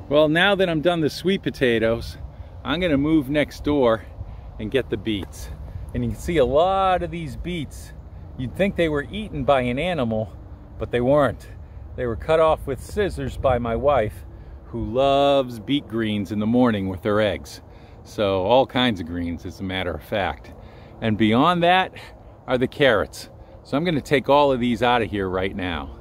Well, now that I'm done the sweet potatoes, I'm gonna move next door and get the beets. And you can see a lot of these beets. You'd think they were eaten by an animal, but they weren't. They were cut off with scissors by my wife, who loves beet greens in the morning with her eggs. So all kinds of greens, as a matter of fact. And beyond that are the carrots. So I'm gonna take all of these out of here right now.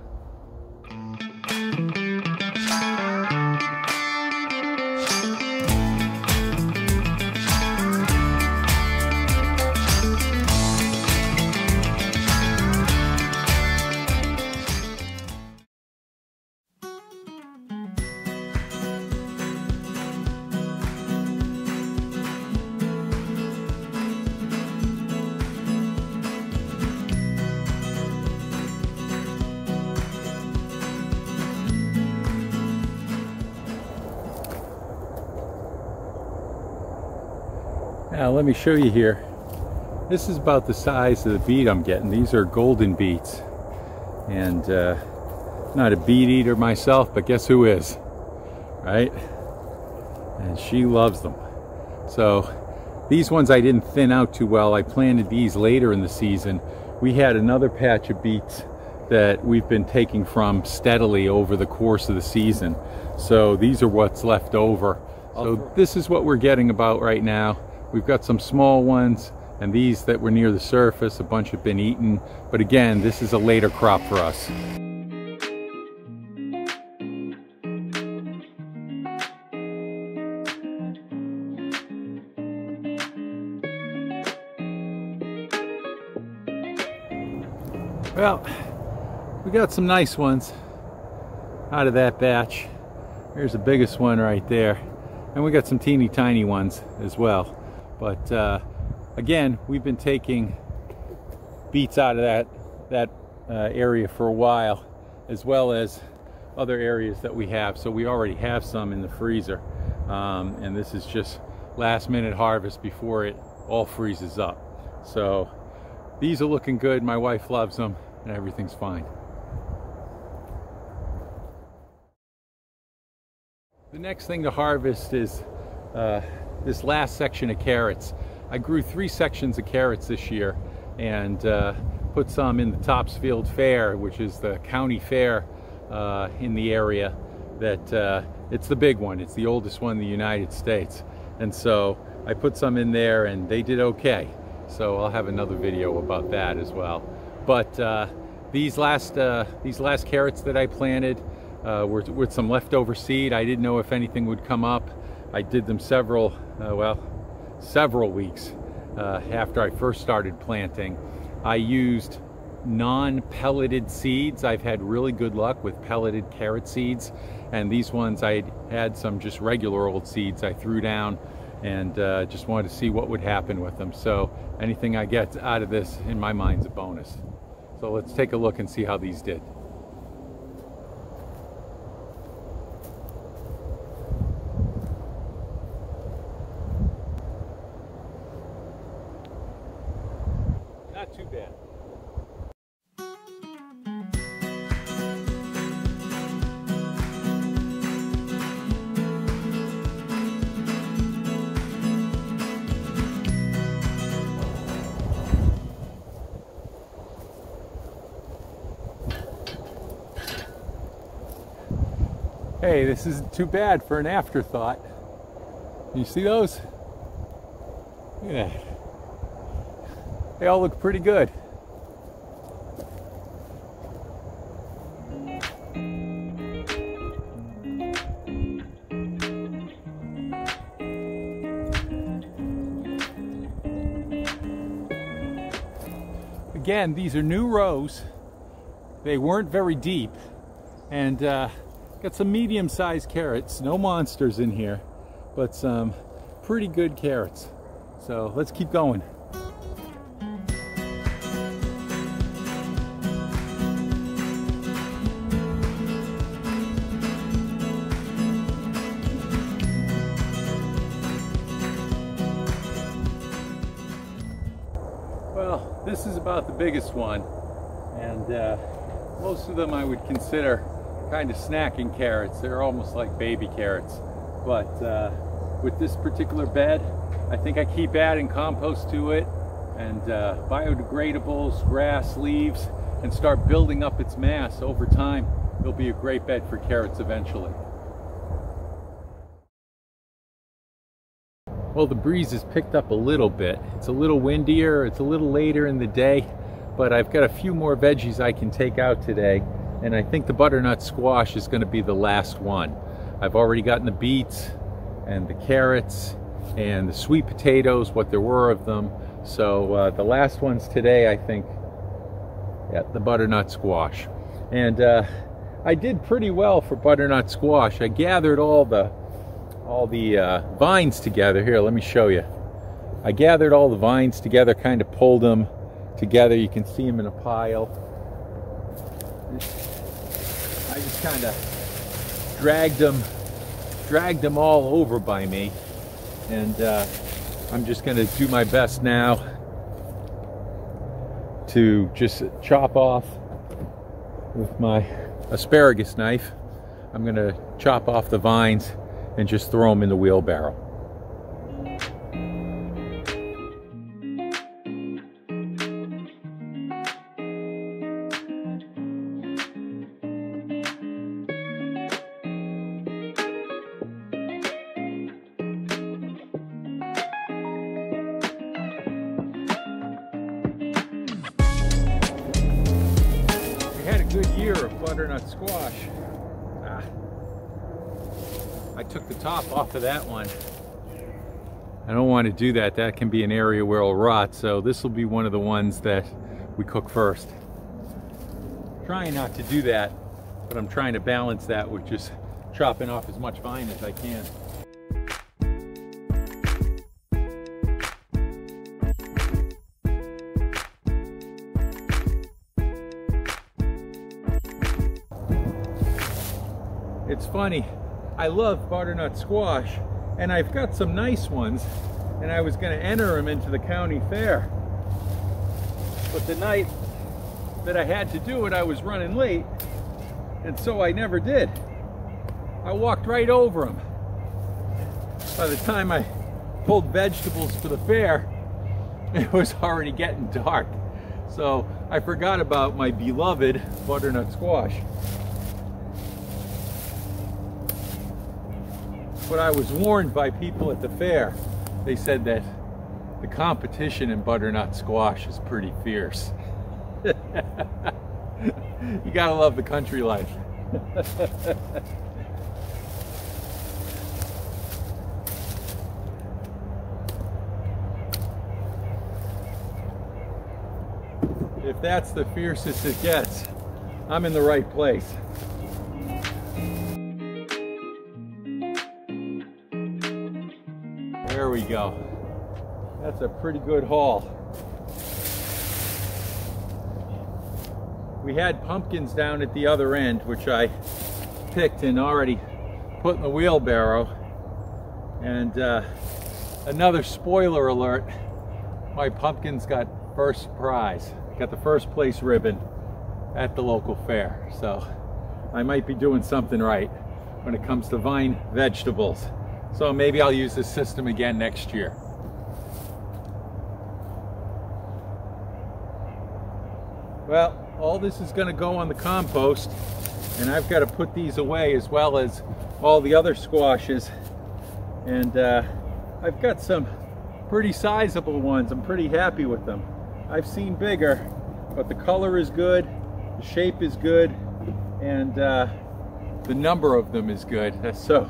Now let me show you here. This is about the size of the beet I'm getting. These are golden beets. And not a beet eater myself, but guess who is? Right? And she loves them. So these ones I didn't thin out too well. I planted these later in the season. We had another patch of beets that we've been taking from steadily over the course of the season. So these are what's left over. So this is what we're getting about right now. We've got some small ones, and these that were near the surface, a bunch have been eaten. But again, this is a later crop for us. Well, we got some nice ones out of that batch. Here's the biggest one right there. And we got some teeny tiny ones as well. But again, we've been taking beets out of that area for a while, as well as other areas that we have. So we already have some in the freezer. And this is just last minute harvest before it all freezes up. So these are looking good. My wife loves them and everything's fine. The next thing to harvest is this last section of carrots. I grew 3 sections of carrots this year and put some in the Topsfield Fair, which is the county fair in the area. That it's the big one. It's the oldest one in the United States. And so I put some in there and they did okay. So I'll have another video about that as well. But these last carrots that I planted were with some leftover seed. I didn't know if anything would come up. I did them several weeks after I first started planting. I used non-pelleted seeds. I've had really good luck with pelleted carrot seeds, and these ones I had some just regular old seeds I threw down and just wanted to see what would happen with them. So anything I get out of this, in my mind, is a bonus. So let's take a look and see how these did. Not too bad. Hey, this isn't too bad for an afterthought. You see those? Look at that. They all look pretty good. Again, these are new rows. They weren't very deep, and got some medium-sized carrots. No monsters in here, but some pretty good carrots. So let's keep going. Well, this is about the biggest one, and most of them I would consider kind of snacking carrots. They're almost like baby carrots. But with this particular bed, I think I keep adding compost to it and biodegradables, grass, leaves, and start building up its mass over time. It'll be a great bed for carrots eventually. Well, the breeze has picked up a little bit. It's a little windier, it's a little later in the day, but I've got a few more veggies I can take out today, and I think the butternut squash is going to be the last one. I've already gotten the beets and the carrots and the sweet potatoes, what there were of them. So the last ones today, I think, yeah, the butternut squash. And I did pretty well for butternut squash. I gathered all the vines together. Here, let me show you. I gathered all the vines together, kind of pulled them together. You can see them in a pile. I just kind of dragged them all over by me, and I'm just going to do my best now to just chop off with my asparagus knife. I'm going to chop off the vines and just throw them in the wheelbarrow. We had a good year of butternut squash. I took the top off of that one. I don't want to do that. That can be an area where it'll rot, so this will be one of the ones that we cook first. Trying not to do that, but I'm trying to balance that with just chopping off as much vine as I can. It's funny, I love butternut squash, and I've got some nice ones, and I was going to enter them into the county fair. But the night that I had to do it, I was running late, and so I never did. I walked right over them. By the time I pulled vegetables for the fair, it was already getting dark. So I forgot about my beloved butternut squash. But I was warned by people at the fair. They said that the competition in butternut squash is pretty fierce. You gotta love the country life. If that's the fiercest it gets, I'm in the right place. There we go. That's a pretty good haul. We had pumpkins down at the other end, which I picked and already put in the wheelbarrow. And another spoiler alert, my pumpkins got first prize. Got the first place ribbon at the local fair. So I might be doing something right when it comes to vine vegetables. So maybe I'll use this system again next year. Well, all this is going to go on the compost, and I've got to put these away as well as all the other squashes. And I've got some pretty sizable ones. I'm pretty happy with them. I've seen bigger, but the color is good, the shape is good, and the number of them is good. So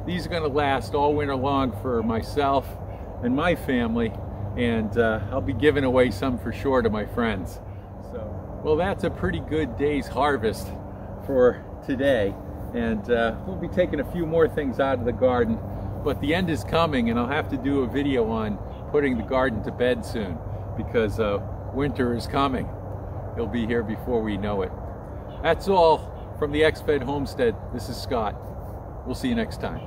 these are going to last all winter long for myself and my family, and I'll be giving away some for sure to my friends. So, well, that's a pretty good day's harvest for today, and we'll be taking a few more things out of the garden, but the end is coming, and I'll have to do a video on putting the garden to bed soon, because winter is coming. It'll be here before we know it. That's all from the X-Fed Homestead. This is Scott. We'll see you next time.